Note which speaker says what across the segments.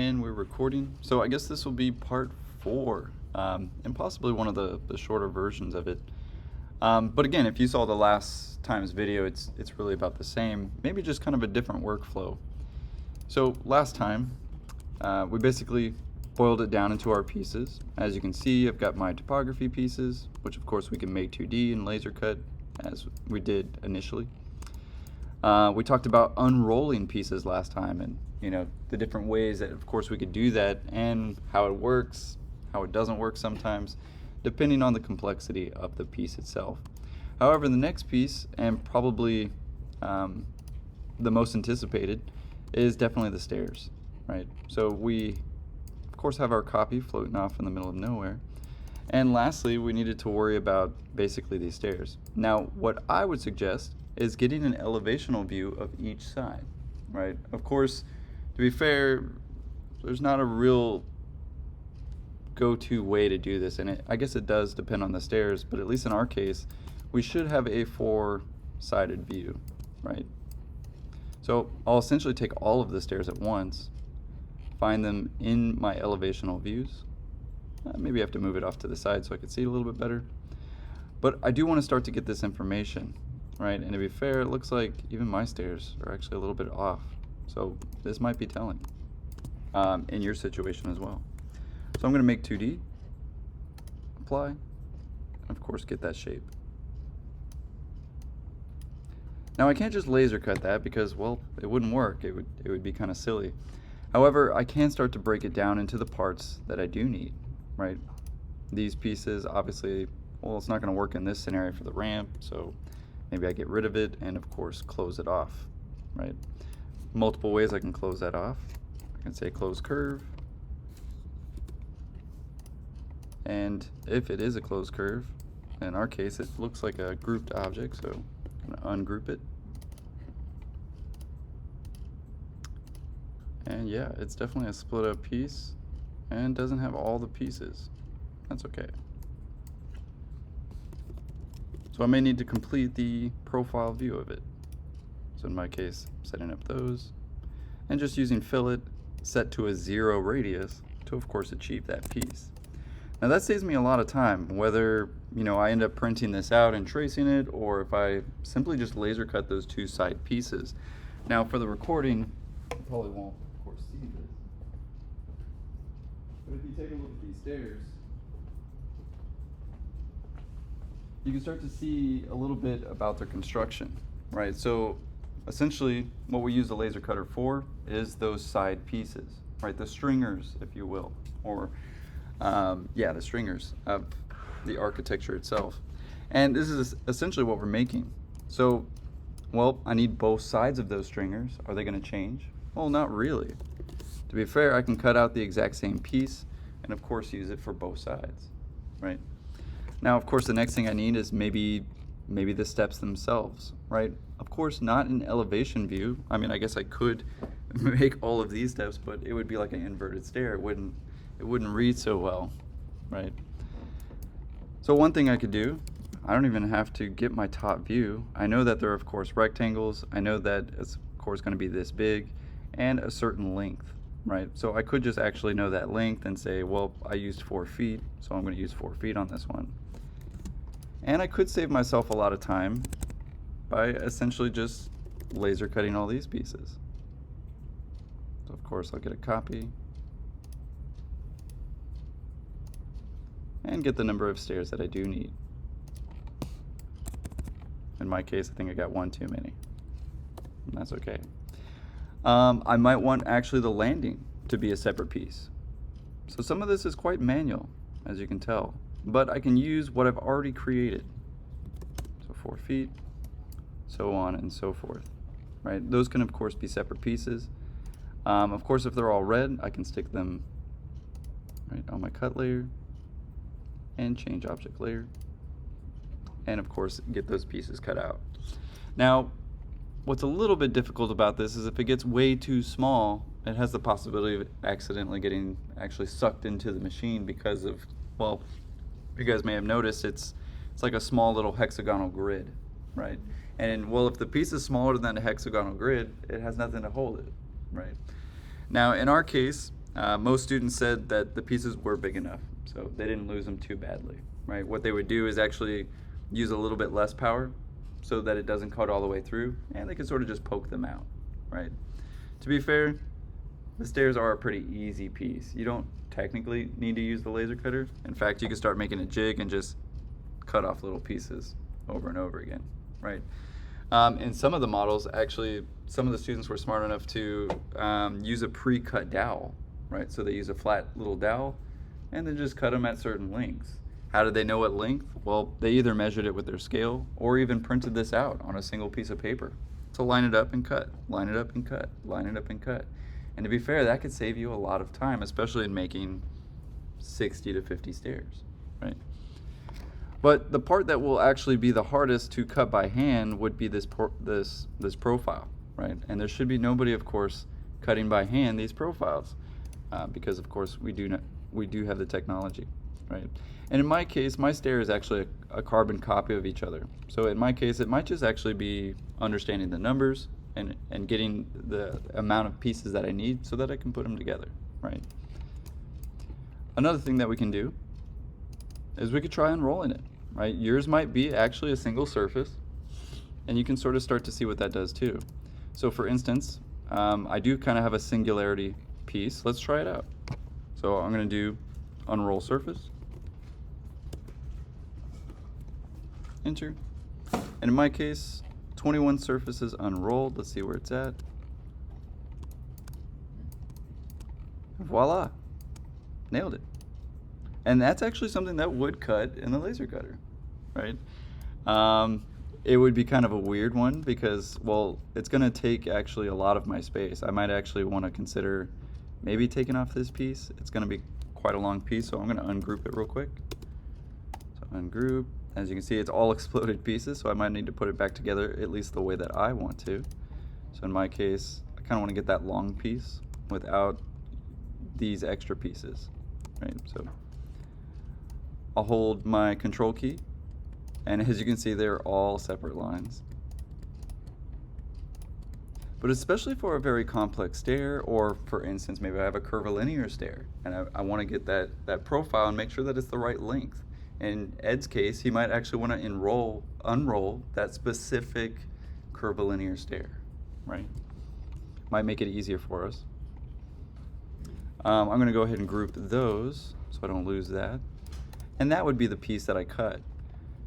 Speaker 1: and we're recording. So I guess this will be part 4, and possibly one of the shorter versions of it. But again, if you saw the last time's video, it's really about the same, maybe just kind of a different workflow. So last time, we basically boiled it down into our pieces. As you can see, I've got my topography pieces, which of course we can make 2D and laser cut as we did initially. We talked about unrolling pieces last time, and the different ways that of course we could do that, and how it works, how it doesn't work sometimes, depending on the complexity of the piece itself. However, the next piece, and probably the most anticipated, is definitely the stairs, right? So we of course have our copy floating off in the middle of nowhere. And lastly, we needed to worry about basically these stairs. Now, what I would suggest is getting an elevational view of each side, right? Of course, to be fair, there's not a real go-to way to do this, and I guess it does depend on the stairs, but at least in our case, we should have a 4-sided view, right? So I'll essentially take all of the stairs at once, find them in my elevational views. Maybe I have to move it off to the side so I can see it a little bit better. But I do want to start to get this information, right? And to be fair, it looks like even my stairs are actually a little bit off. So this might be telling in your situation as well. So I'm going to make 2D, apply, and of course get that shape. Now I can't just laser cut that because, well, it wouldn't work. It would be kind of silly. However, I can start to break it down into the parts that I do need, right? These pieces, obviously, well, it's not going to work in this scenario for the ramp, so maybe I get rid of it and of course close it off, right? Multiple ways I can close that off. I can say close curve, and if it is a closed curve, in our case it looks like a grouped object, so I'm going to ungroup it. And yeah, it's definitely a split up piece and doesn't have all the pieces. That's okay. So I may need to complete the profile view of it. So in my case, setting up those and just using fillet set to a 0 radius to of course achieve that piece. Now that saves me a lot of time, whether I end up printing this out and tracing it, or if I simply just laser cut those 2 side pieces. Now for the recording, you probably won't of course see this, but if you take a look at these stairs, you can start to see a little bit about their construction, right? So essentially what we use the laser cutter for is those side pieces, right? The stringers, if you will, or yeah, the stringers of the architecture itself. And this is essentially what we're making. So, well, I need both sides of those stringers. Are they going to change? Well, not really. To be fair, I can cut out the exact same piece and of course use it for both sides, right? Now, of course, the next thing I need is maybe the steps themselves, right? Of course, not an elevation view. I mean, I guess I could make all of these steps, but it would be like an inverted stair. It wouldn't read so well, right? So one thing I could do, I don't even have to get my top view. I know that there are of course rectangles. I know that it's of course going to be this big and a certain length, right? So I could just actually know that length and say, well, I used 4 feet, so I'm going to use 4 feet on this one. And I could save myself a lot of time by essentially just laser cutting all these pieces. So of course I'll get a copy and get the number of stairs that I do need. In my case, I think I got 1 too many. And that's okay. I might want actually the landing to be a separate piece. So some of this is quite manual, as you can tell, but I can use what I've already created. So 4 feet, so on and so forth, right? Those can of course be separate pieces. Of course, if they're all red, I can stick them right on my cut layer and change object layer, and of course get those pieces cut out. Now, what's a little bit difficult about this is if it gets way too small, it has the possibility of accidentally getting actually sucked into the machine because of, well, you guys may have noticed it's like a small little hexagonal grid, right? And well, if the piece is smaller than a hexagonal grid, it has nothing to hold it, right? Now in our case, most students said that the pieces were big enough, so they didn't lose them too badly, right? What they would do is actually use a little bit less power so that it doesn't cut all the way through, and they can sort of just poke them out, right? To be fair, the stairs are a pretty easy piece. You don't technically need to use the laser cutter. In fact, you can start making a jig and just cut off little pieces over and over again, right? In some of the models, actually, some of the students were smart enough to use a pre-cut dowel, right? So they use a flat little dowel and then just cut them at certain lengths. How did they know what length? Well, they either measured it with their scale or even printed this out on a single piece of paper. So line it up and cut, line it up and cut, line it up and cut. And to be fair, that could save you a lot of time, especially in making 60 to 50 stairs, right? But the part that will actually be the hardest to cut by hand would be this profile, right? And there should be nobody, of course, cutting by hand these profiles, because of course we do have the technology, right? And in my case, my stair is actually a carbon copy of each other. So in my case, it might just actually be understanding the numbers and getting the amount of pieces that I need so that I can put them together, right? Another thing that we can do is we could try unrolling it, right? Yours might be actually a single surface, and you can sort of start to see what that does too. So for instance, I do kind of have a singularity piece. Let's try it out. So I'm going to do unroll surface, enter, and in my case, 21 surfaces unrolled. Let's see where it's at. Voila, nailed it. And that's actually something that would cut in the laser cutter, right? It would be kind of a weird one because, well, it's going to take actually a lot of my space. I might actually want to consider maybe taking off this piece. It's going to be quite a long piece, so I'm going to ungroup it real quick. So ungroup. As you can see, it's all exploded pieces, so I might need to put it back together at least the way that I want to. So in my case, I kind of want to get that long piece without these extra pieces, right? So I'll hold my control key, and as you can see, they're all separate lines. But especially for a very complex stair, or for instance, maybe I have a curvilinear stair, and I want to get that profile and make sure that it's the right length. In Ed's case, he might actually want to unroll that specific curvilinear stair, right? Might make it easier for us. I'm going to go ahead and group those so I don't lose that. And that would be the piece that I cut.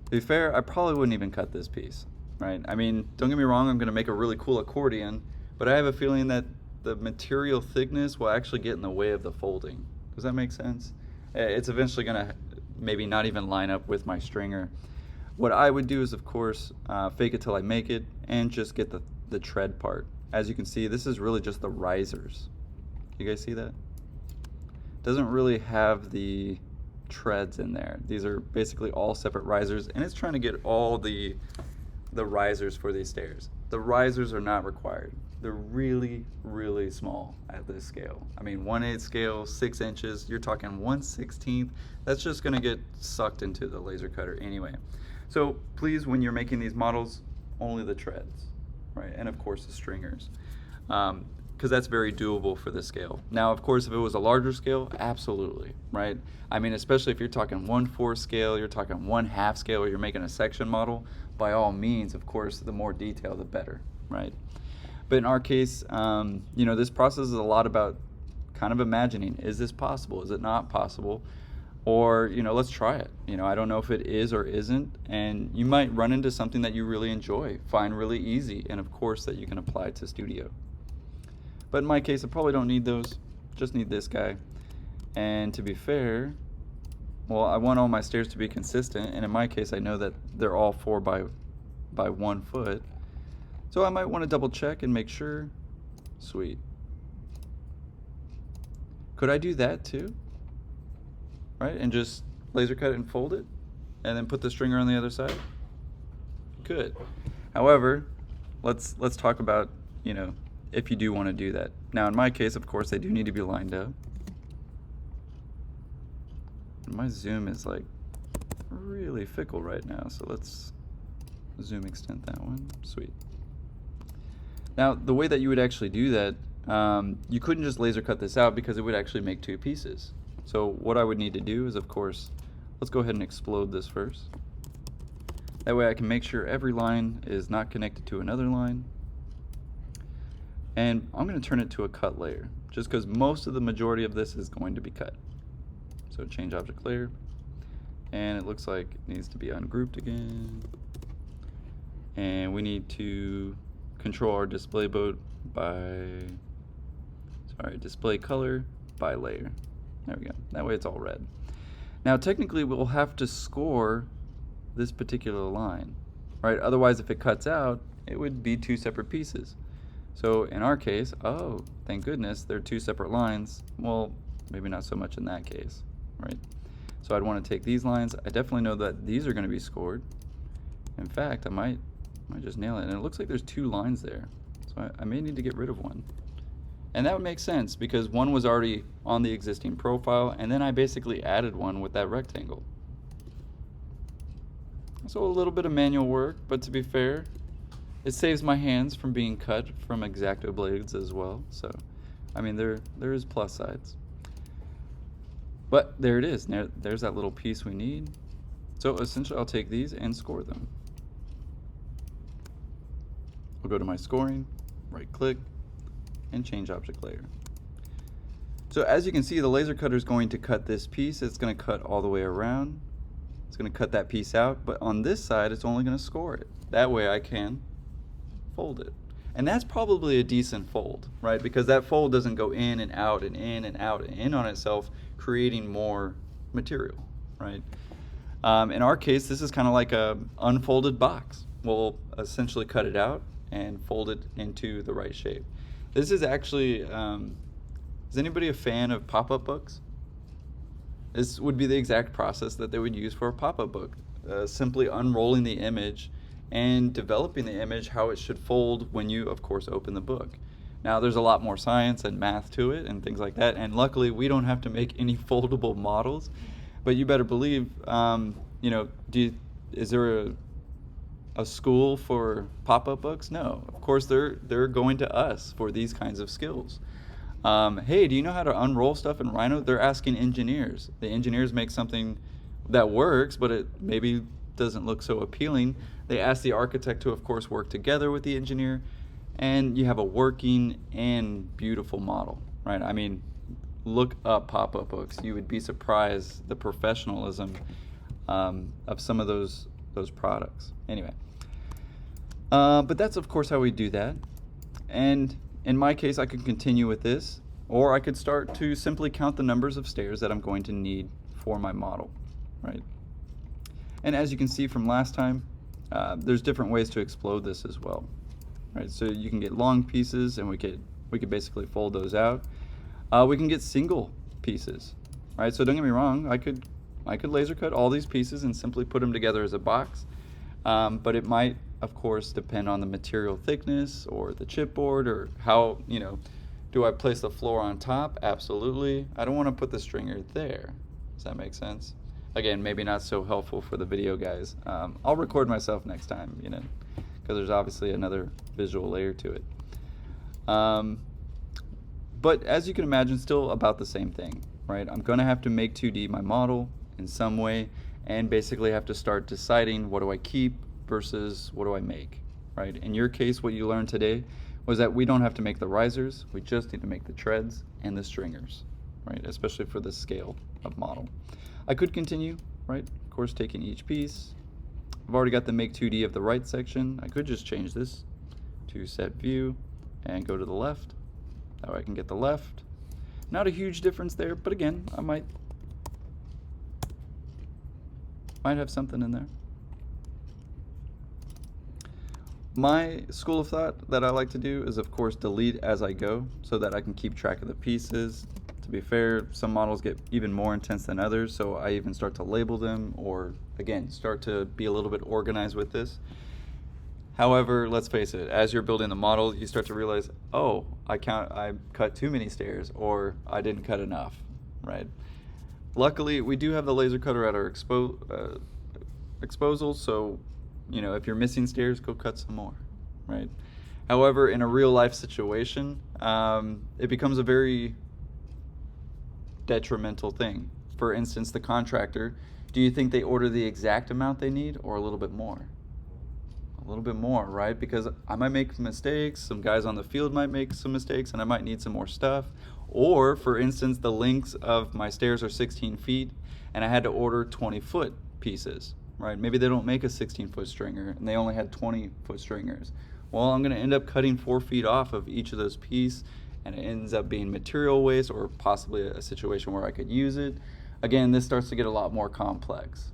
Speaker 1: To be fair, I probably wouldn't even cut this piece, right? I mean, don't get me wrong, I'm going to make a really cool accordion, but I have a feeling that the material thickness will actually get in the way of the folding. Does that make sense? It's eventually going to maybe not even line up with my stringer. What I would do is, of course, fake it till I make it and just get the tread part. As you can see, this is really just the risers. You guys see that? Doesn't really have the treads in there. These are basically all separate risers, and it's trying to get all the risers for these stairs. The risers are not required. They're really, really small at this scale. I mean, 1/8 scale, 6 inches, you're talking 1/16. That's just gonna get sucked into the laser cutter anyway. So please, when you're making these models, only the treads, right? And of course the stringers, because that's very doable for this scale. Now, of course, if it was a larger scale, absolutely, right? I mean, especially if you're talking 1/4 scale, you're talking 1/2 scale, or you're making a section model, by all means, of course, the more detail, the better, right? But in our case, you know, this process is a lot about kind of imagining, is this possible? Is it not possible? Or, you know, let's try it. You know, I don't know if it is or isn't, and you might run into something that you really enjoy, find really easy, and of course that you can apply to studio. But in my case, I probably don't need those, just need this guy. And to be fair, well, I want all my stairs to be consistent, and in my case, I know that they're all 4 by 1 foot. So I might want to double check and make sure. Sweet. Could I do that too? Right, and just laser cut it and fold it, and then put the stringer on the other side? Good. However, let's talk about, you know, if you do want to do that. Now in my case, of course, they do need to be lined up. My zoom is like really fickle right now, so let's zoom extend that one. Sweet. Now the way that you would actually do that you couldn't just laser cut this out because it would actually make two pieces. So what I would need to do is, of course, let's go ahead and explode this first. That way I can make sure every line is not connected to another line. And I'm going to turn it to a cut layer, just because most of the majority of this is going to be cut. So change object layer, and it looks like it needs to be ungrouped again. And we need to control our display mode by, display color by layer. There we go. That way it's all red. Now technically we'll have to score this particular line, right? Otherwise, if it cuts out, it would be two separate pieces. So in our case, oh, thank goodness, they're two separate lines. Well, maybe not so much in that case, right? So I'd want to take these lines. I definitely know that these are going to be scored. In fact, I might just nail it. And it looks like there's two lines there. So I may need to get rid of one. And that would make sense because one was already on the existing profile, and then I basically added one with that rectangle. So a little bit of manual work, but to be fair, it saves my hands from being cut from X-Acto blades as well. So, I mean, there is plus sides. But there it is. There's that little piece we need. So essentially, I'll take these and score them. I'll go to my scoring, right-click, and change object layer. So as you can see, the laser cutter is going to cut this piece. It's going to cut all the way around. It's going to cut that piece out, but on this side, it's only going to score it. That way I can fold it. And that's probably a decent fold, right? Because that fold doesn't go in and out and in and out and in on itself, creating more material, right? In our case, this is kind of like a unfolded box. We'll essentially cut it out and fold it into the right shape. This is actually, is anybody a fan of pop-up books? This would be the exact process that they would use for a pop-up book. Simply unrolling the image and developing the image how it should fold when you, of course, open the book. Now, there's a lot more science and math to it and things like that, and luckily we don't have to make any foldable models, but you better believe, you know, is there a school for pop-up books? No, of course they're going to us for these kinds of skills. Hey, do you know how to unroll stuff in Rhino? They're asking engineers. The engineers make something that works, but it maybe doesn't look so appealing. They ask the architect to, of course, work together with the engineer, and you have a working and beautiful model, right? I mean, look up pop-up books. You would be surprised the professionalism of some of those products. Anyway, but that's, of course, how we do that. And in my case, I could continue with this, or I could start to simply count the numbers of stairs that I'm going to need for my model, right? And as you can see from last time, there's different ways to explode this as well, right? So you can get long pieces, and we could basically fold those out. We can get single pieces, right? So don't get me wrong, I could laser cut all these pieces and simply put them together as a box, but it might, of course, depend on the material thickness or the chipboard or how, you know, do I place the floor on top? Absolutely. I don't want to put the stringer there. Does that make sense? Again, maybe not so helpful for the video guys. I'll record myself next time, you know, because there's obviously another visual layer to it. But as you can imagine, still about the same thing, right? I'm going to have to make 2D my model in some way and basically have to start deciding what do I keep versus what do I make, right? In your case, what you learned today was that we don't have to make the risers, we just need to make the treads and the stringers, right? Especially for this scale of model. I could continue, right? Of course, taking each piece. I've already got the make 2D of the right section. I could just change this to set view and go to the left. That way I can get the left. Not a huge difference there, but again, I might have something in there. My school of thought that I like to do is, of course, delete as I go so that I can keep track of the pieces. To be fair, some models get even more intense than others, so I even start to label them or, again, start to be a little bit organized with this. However, let's face it, as you're building the model, you start to realize, oh, I cut too many stairs, or I didn't cut enough, right? Luckily, we do have the laser cutter at our exposal, so, you know, if you're missing stairs, go cut some more, right? However, in a real life situation, it becomes a very detrimental thing. For instance, the contractor, do you think they order the exact amount they need or a little bit more? A little bit more, right? Because I might make mistakes, some guys on the field might make some mistakes, and I might need some more stuff. Or, for instance, the lengths of my stairs are 16 feet, and I had to order 20-foot pieces, right? Maybe they don't make a 16-foot stringer, and they only had 20-foot stringers. Well, I'm going to end up cutting 4 feet off of each of those pieces, and it ends up being material waste or possibly a situation where I could use it. Again, this starts to get a lot more complex.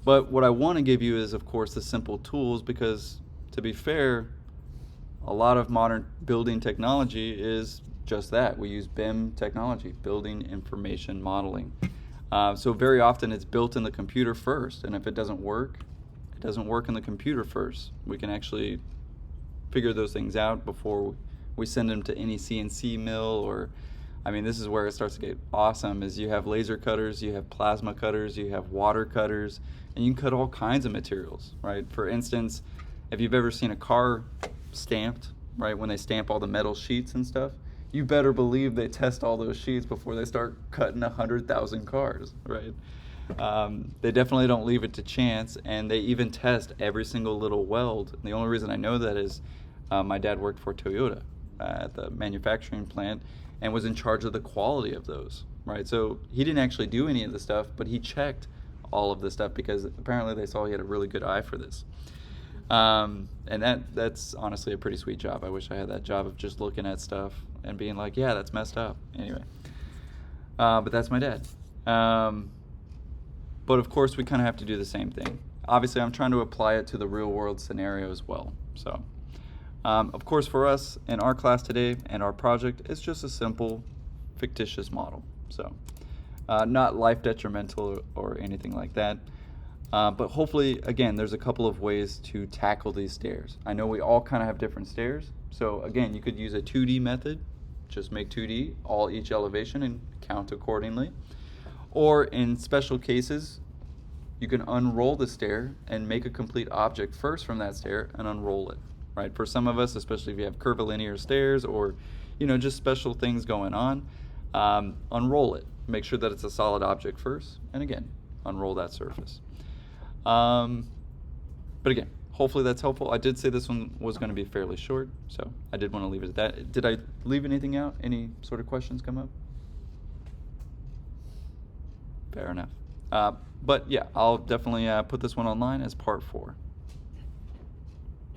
Speaker 1: But what I want to give you is, of course, the simple tools because, to be fair, a lot of modern building technology is just that. We use BIM technology, Building Information Modeling. So very often it's built in the computer first, and if it doesn't work in the computer first. We can actually figure those things out before we send them to any CNC mill or this is where it starts to get awesome is you have laser cutters, you have plasma cutters, you have water cutters, and you can cut all kinds of materials, right? For instance, if you've ever seen a car stamped, right, when they stamp all the metal sheets and stuff, you better believe they test all those sheets before they start cutting 100,000 cars, right? They definitely don't leave it to chance, and they even test every single little weld. And the only reason I know that is my dad worked for Toyota at the manufacturing plant and was in charge of the quality of those, right? So he didn't actually do any of the stuff, but he checked all of the stuff because apparently they saw he had a really good eye for this. And that's honestly a pretty sweet job. I wish I had that job of just looking at stuff and being like, yeah, that's messed up. Anyway, but that's my dad. But of course, we kind of have to do the same thing. Obviously, I'm trying to apply it to the real world scenario as well. So, of course, for us in our class today and our project, it's just a simple fictitious model. So, not life detrimental or anything like that. But hopefully, again, there's a couple of ways to tackle these stairs. I know we all kind of have different stairs. So again, you could use a 2D method, just make 2D, each elevation and count accordingly. Or in special cases, you can unroll the stair and make a complete object first from that stair and unroll it, right? For some of us, especially if you have curvilinear stairs or, just special things going on, unroll it. Make sure that it's a solid object first, and again, unroll that surface. But again, hopefully that's helpful. I did say this one was going to be fairly short, so I did want to leave it at that. Did I leave anything out? Any sort of questions come up? Fair enough. But yeah, I'll definitely put this one online as part 4.